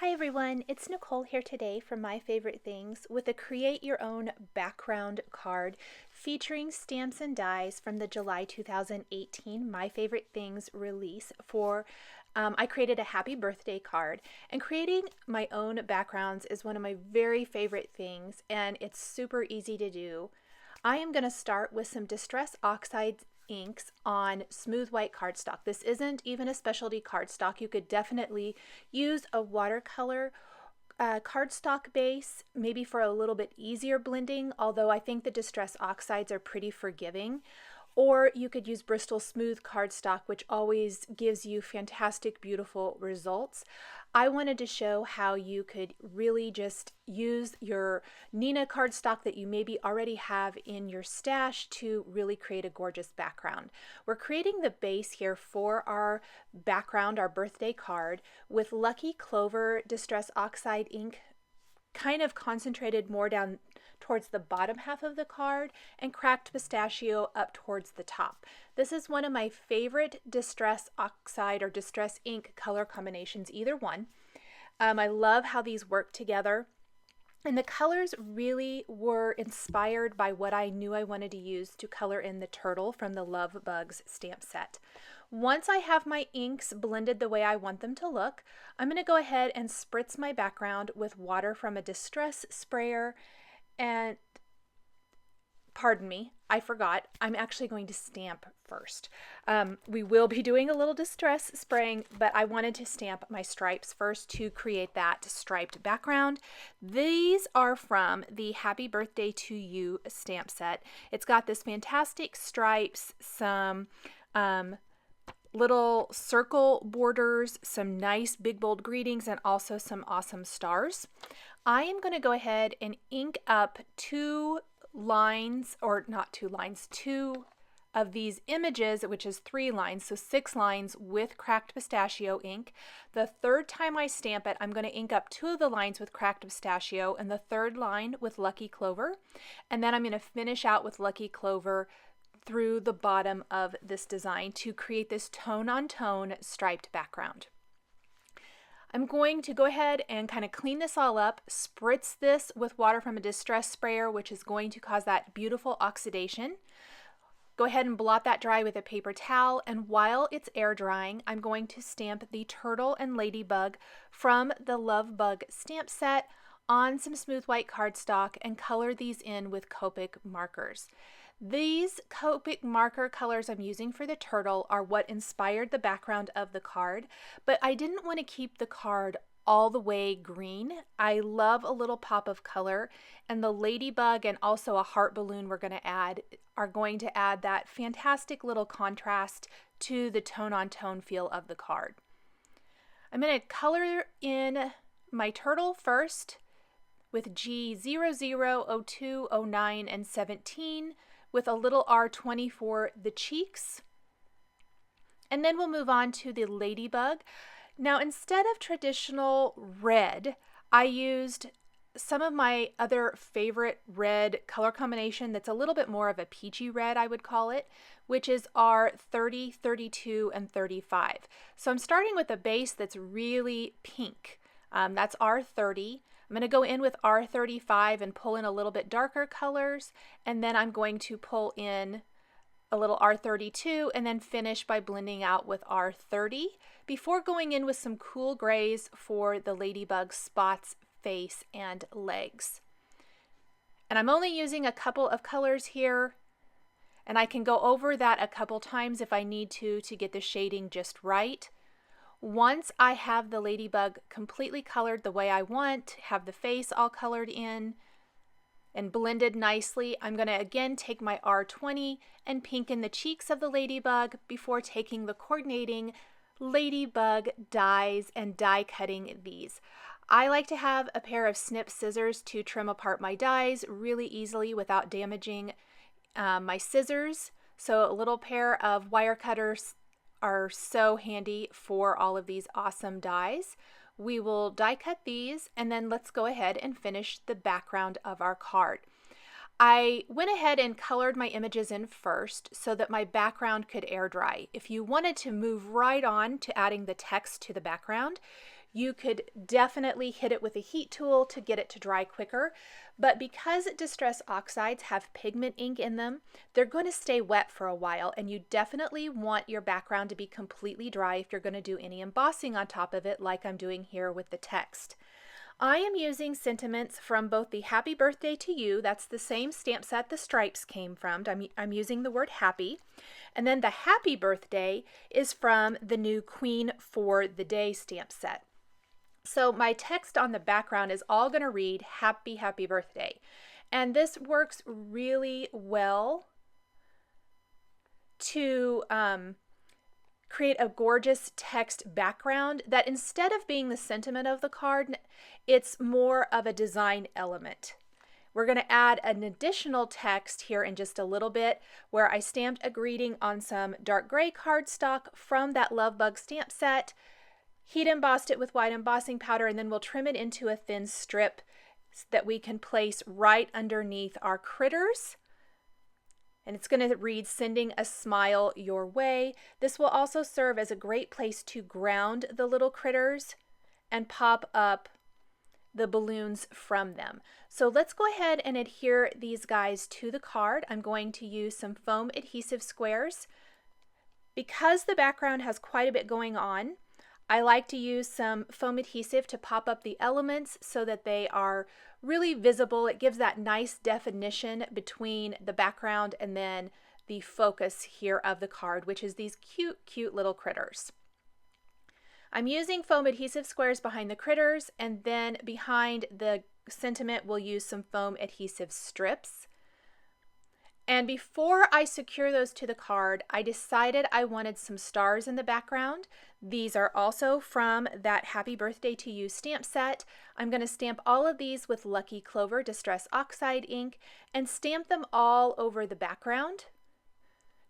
Hi everyone, it's Nicole here today from My Favorite Things with a Create Your Own Background card featuring stamps and dies from the July 2018 My Favorite Things release for I created a happy birthday card, and creating my own backgrounds is one of my very favorite things, and it's super easy to do. I am going to start with some Distress Oxide inks on smooth white cardstock. This isn't even a specialty cardstock. You could definitely use a watercolor cardstock base, maybe for a little bit easier blending, although I think the Distress Oxides are pretty forgiving. Or you could use Bristol Smooth cardstock, which always gives you fantastic, beautiful results. I wanted to show how you could really just use your Nina cardstock that you maybe already have in your stash to really create a gorgeous background. We're creating the base here for our background, our birthday card, with Lucky Clover Distress Oxide ink, kind of concentrated more down towards the bottom half of the card, and Cracked Pistachio up towards the top. This is one of my favorite Distress Oxide or Distress ink color combinations, either one. I love how these work together. And the colors really were inspired by what I knew I wanted to use to color in the turtle from the Love Bugs stamp set. Once I have my inks blended the way I want them to look, I'm going to go ahead and spritz my background with water from a distress sprayer. And pardon me, I forgot, I'm actually going to stamp first. We will be doing a little distress spraying, but I wanted to stamp my stripes first to create that striped background. These are from the Happy Birthday to You stamp set. It's got this fantastic stripes, some little circle borders, some nice big bold greetings, and also some awesome stars. I am going to go ahead and ink up two lines, or not two lines, two of these images, which is 3 lines, so 6 lines with Cracked Pistachio ink. The third time I stamp it, I'm going to ink up 2 of the lines with Cracked Pistachio and the third line with Lucky Clover, and then I'm going to finish out with Lucky Clover through the bottom of this design to create this tone-on-tone striped background. I'm going to go ahead and kind of clean this all up, spritz this with water from a distress sprayer, which is going to cause that beautiful oxidation. Go ahead and blot that dry with a paper towel, and while it's air drying, I'm going to stamp the turtle and ladybug from the Love Bug stamp set on some smooth white cardstock and color these in with Copic markers. These Copic marker colors I'm using for the turtle are what inspired the background of the card, but I didn't want to keep the card all the way green. I love a little pop of color, and the ladybug and also a heart balloon we're going to add are going to add that fantastic little contrast to the tone-on-tone feel of the card. I'm going to color in my turtle first with G00, 02, 09, and 17, with a little R20 for the cheeks. And then we'll move on to the ladybug. Now, instead of traditional red, I used some of my other favorite red color combination that's a little bit more of a peachy red, I would call it, which is R30, 32, and 35. So I'm starting with a base that's really pink. That's R30. I'm going to go in with R35 and pull in a little bit darker colors, and then I'm going to pull in a little R32 and then finish by blending out with R30 before going in with some cool grays for the ladybug spots, face, and legs. And I'm only using a couple of colors here, and I can go over that a couple times if I need to get the shading just right. Once I have the ladybug completely colored the way I want, have the face all colored in and blended nicely, I'm going to again take my R20 and pinken the cheeks of the ladybug before taking the coordinating ladybug dies and die cutting these. I like to have a pair of snip scissors to trim apart my dies really easily without damaging my scissors. So a little pair of wire cutters are so handy for all of these awesome dies. We will die cut these, and then let's go ahead and finish the background of our card. I went ahead and colored my images in first so that my background could air dry. If you wanted to move right on to adding the text to the background, You could definitely hit it with a heat tool to get it to dry quicker, but because Distress Oxides have pigment ink in them, they're going to stay wet for a while, and you definitely want your background to be completely dry if you're going to do any embossing on top of it like I'm doing here with the text. I am using sentiments from both the Happy Birthday to You, that's the same stamp set the stripes came from. I'm using the word happy. And then the Happy Birthday is from the new Queen for the Day stamp set. So my text on the background is all going to read Happy, Happy Birthday. And this works really well to create a gorgeous text background that instead of being the sentiment of the card, it's more of a design element. We're going to add an additional text here in just a little bit where I stamped a greeting on some dark gray cardstock from that Love Bug stamp set, heat embossed it with white embossing powder, and then we'll trim it into a thin strip that we can place right underneath our critters. And it's going to read, Sending a Smile Your Way. This will also serve as a great place to ground the little critters and pop up the balloons from them. So let's go ahead and adhere these guys to the card. I'm going to use some foam adhesive squares. Because the background has quite a bit going on, I like to use some foam adhesive to pop up the elements so that they are really visible. It gives that nice definition between the background and then the focus here of the card, which is these cute, cute little critters. I'm using foam adhesive squares behind the critters, and then behind the sentiment we'll use some foam adhesive strips. And before I secure those to the card, I decided I wanted some stars in the background. These are also from that Happy Birthday to You stamp set. I'm going to stamp all of these with Lucky Clover Distress Oxide ink and stamp them all over the background.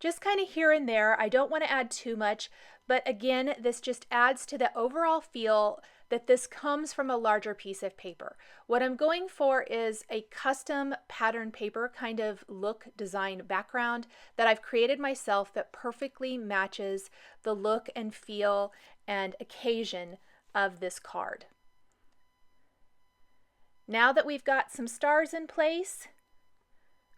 Just kind of here and there. I don't want to add too much, but again, this just adds to the overall feel that this comes from a larger piece of paper. What I'm going for is a custom pattern paper kind of look, design, background that I've created myself that perfectly matches the look and feel and occasion of this card. Now that we've got some stars in place,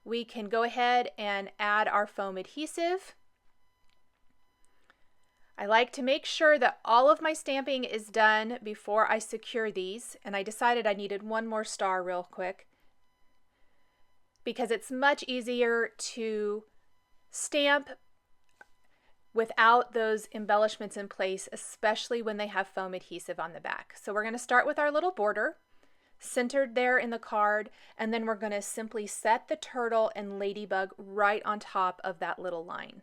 we can go ahead and add our foam adhesive. I like to make sure that all of my stamping is done before I secure these, and I decided I needed one more star real quick because it's much easier to stamp without those embellishments in place, especially when they have foam adhesive on the back. So we're going to start with our little border centered there in the card, and then we're going to simply set the turtle and ladybug right on top of that little line.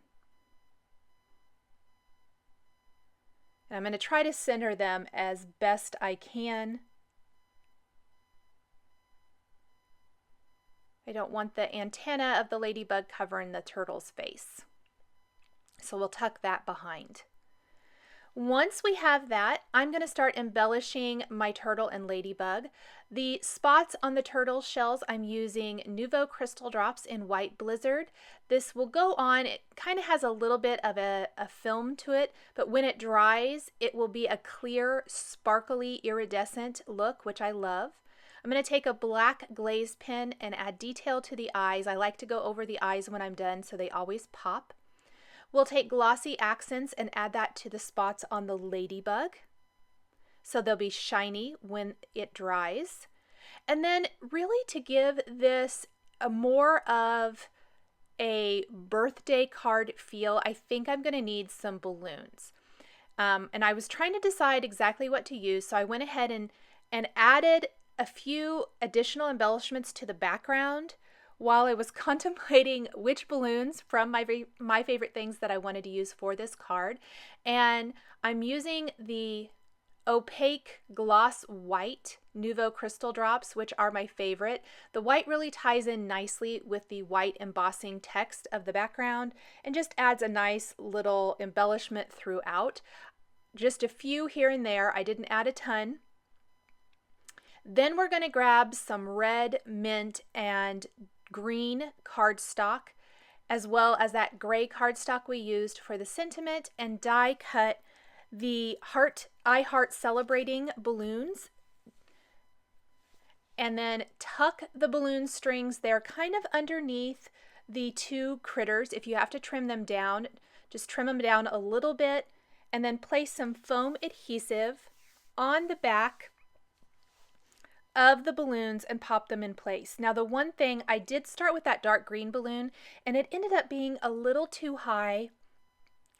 And I'm going to try to center them as best I can. I don't want the antenna of the ladybug covering the turtle's face. So we'll tuck that behind. Once we have that, I'm going to start embellishing my turtle and ladybug. The spots on the turtle shells, I'm using Nuvo Crystal Drops in White Blizzard. This will go on, it kind of has a little bit of a film to it, but when it dries, it will be a clear, sparkly, iridescent look, which I love. I'm going to take a black glazed pen and add detail to the eyes. I like to go over the eyes when I'm done so they always pop. We'll take glossy accents and add that to the spots on the ladybug, so they'll be shiny when it dries. And then really to give this a more of a birthday card feel, I think I'm going to need some balloons. And I was trying to decide exactly what to use, so I went ahead and added a few additional embellishments to the background while I was contemplating which balloons from my favorite things that I wanted to use for this card. And I'm using the opaque gloss white Nuvo Crystal Drops, which are my favorite. The white really ties in nicely with the white embossing text of the background and just adds a nice little embellishment throughout. Just a few here and there. I didn't add a ton. Then we're going to grab some red, mint, and green cardstock, as well as that gray cardstock we used for the sentiment, and die cut the I Heart Celebrating balloons, and then tuck the balloon strings there kind of underneath the two critters. If you have to trim them down, just trim them down a little bit, and then place some foam adhesive on the back of the balloons and pop them in place. Now the one thing, I did start with that dark green balloon and it ended up being a little too high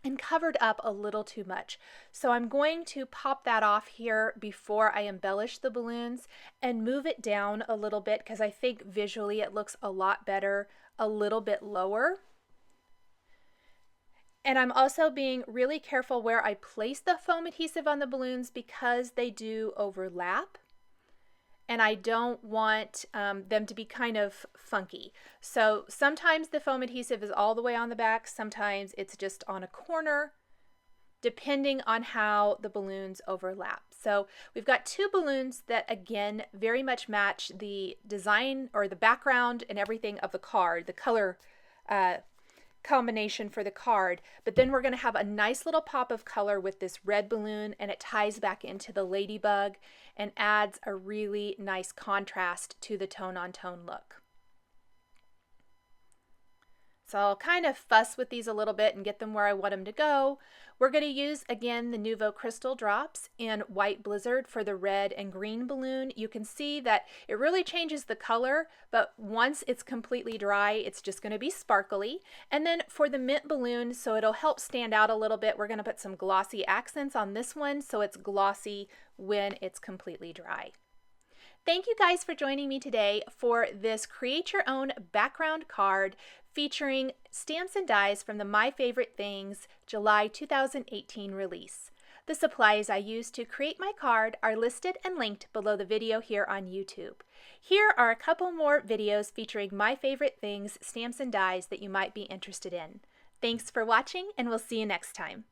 and covered up a little too much. So I'm going to pop that off here before I embellish the balloons and move it down a little bit because I think visually it looks a lot better a little bit lower. And I'm also being really careful where I place the foam adhesive on the balloons because they do overlap. And I don't want them to be kind of funky. So sometimes the foam adhesive is all the way on the back, sometimes it's just on a corner, depending on how the balloons overlap. So we've got two balloons that again very much match the design or the background and everything of the card, the color combination for the card, but then we're going to have a nice little pop of color with this red balloon, and it ties back into the ladybug and adds a really nice contrast to the tone-on-tone look. So I'll kind of fuss with these a little bit and get them where I want them to go. We're going to use, again, the Nuvo Crystal Drops in White Blizzard for the red and green balloon. You can see that it really changes the color, but once it's completely dry, it's just going to be sparkly. And then for the mint balloon, so it'll help stand out a little bit, we're going to put some glossy accents on this one so it's glossy when it's completely dry. Thank you guys for joining me today for this Create Your Own background card featuring stamps and dies from the My Favorite Things July 2018 release. The supplies I used to create my card are listed and linked below the video here on YouTube. Here are a couple more videos featuring My Favorite Things stamps and dies that you might be interested in. Thanks for watching, and we'll see you next time.